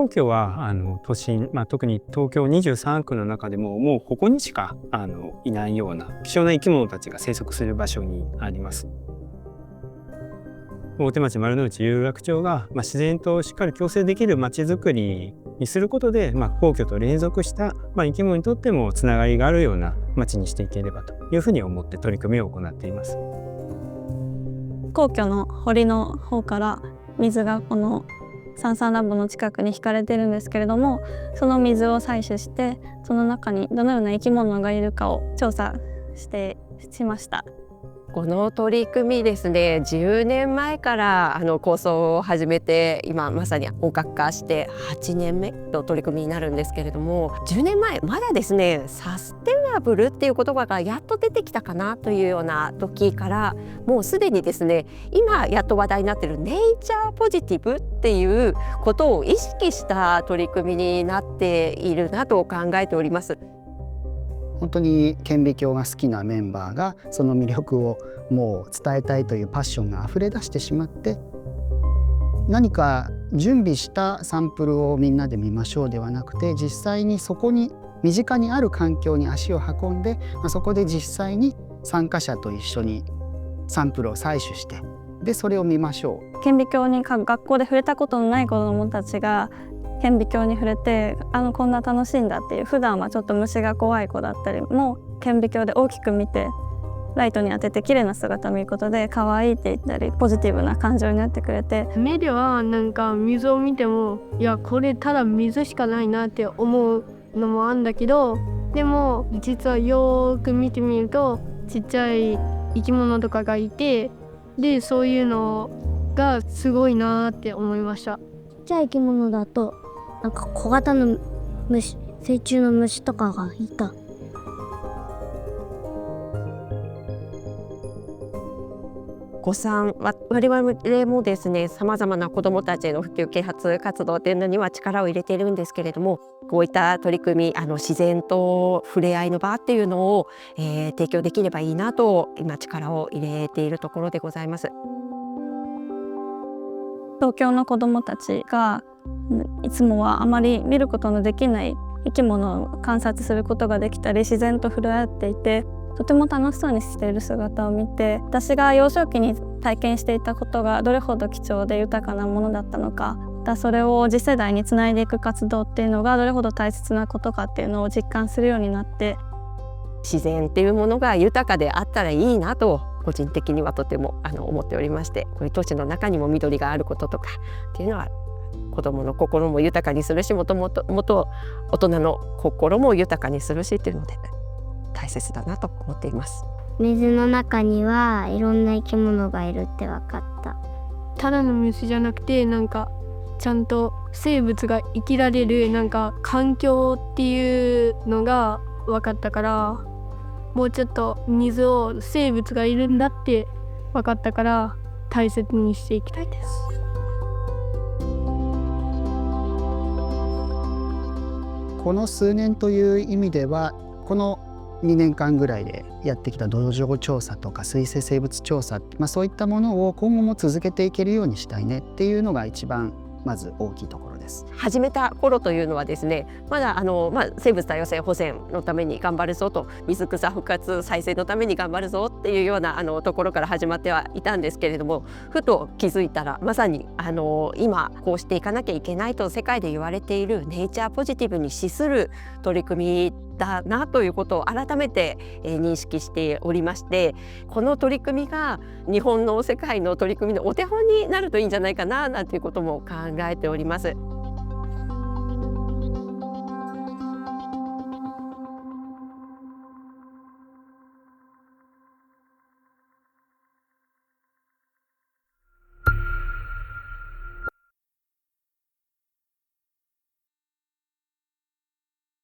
皇居は都心、特に東京23区の中でももうここにしかいないような希少な生き物たちが生息する場所にあります。大手町丸の内有楽町が、自然としっかり共生できる街づくりにすることで、皇居と連続した、生き物にとってもつながりがあるような街にしていければというふうに思って取り組みを行っています。皇居の堀の方から水がこのサンサンラボの近くに引かれてるんですけれども、その水を採取してその中にどのような生き物がいるかを調査しました。この取り組みですね、10年前から構想を始めて、今まさに本格化して8年目の取り組みになるんですけれども、10年前まだですね、サステナブルっていう言葉がやっと出てきたかなというような時から、もうすでにですね、今やっと話題になっているネイチャーポジティブっていうことを意識した取り組みになっているなと考えております。本当に顕微鏡が好きなメンバーがその魅力をもう伝えたいというパッションがあふれ出してしまって、何か準備したサンプルをみんなで見ましょうではなくて、実際にそこに身近にある環境に足を運んで、そこで実際に参加者と一緒にサンプルを採取して、でそれを見ましょう。顕微鏡に学校で触れたことのない子どもたちが顕微鏡に触れてこんな楽しいんだっていう、普段はちょっと虫が怖い子だったりも顕微鏡で大きく見てライトに当てて綺麗な姿を見ることで可愛いって言ったりポジティブな感情になってくれて、目ではなんか水を見てもいやこれただ水しかないなって思うのもあるんだけど、でも実はよーく見てみるとちっちゃい生き物とかがいて、でそういうのがすごいなって思いました。ちっちゃい生き物だとなんか小型の虫、成虫の虫とかがいた。お子さんは我々もですね、さまざまな子どもたちへの普及啓発活動というのには力を入れているんですけれども、こういった取り組み自然と触れ合いの場っていうのを、提供できればいいなと今力を入れているところでございます。東京の子どもたちがいつもはあまり見ることのできない生き物を観察することができたり、自然と触れ合っていてとても楽しそうにしている姿を見て、私が幼少期に体験していたことがどれほど貴重で豊かなものだったのか、それを次世代につないでいく活動っていうのがどれほど大切なことかっていうのを実感するようになって、自然っていうものが豊かであったらいいなと個人的にはとても思っておりまして、こういう都市の中にも緑があることとかっていうのは子どもの心も豊かにするし、もともと大人の心も豊かにするしっていうので大切だなと思っています。水の中にはいろんな生き物がいるって分かった。ただの虫じゃなくてなんかちゃんと生物が生きられるなんか環境っていうのが分かったから、もうちょっと水を生物がいるんだって分かったから大切にしていきたいです。この数年という意味では、この2年間ぐらいでやってきた土壌調査とか水生生物調査、そういったものを今後も続けていけるようにしたいねっていうのが一番まず大きいところです。始めた頃というのはですね、まだ生物多様性保全のために頑張るぞと、水草復活再生のために頑張るぞっていうようなところから始まってはいたんですけれども、ふと気づいたらまさに今こうしていかなきゃいけないと世界で言われているネイチャーポジティブに資する取り組みだなということを改めて認識しておりまして、この取り組みが日本の世界の取り組みのお手本になるといいんじゃないかななんていうことも考えております。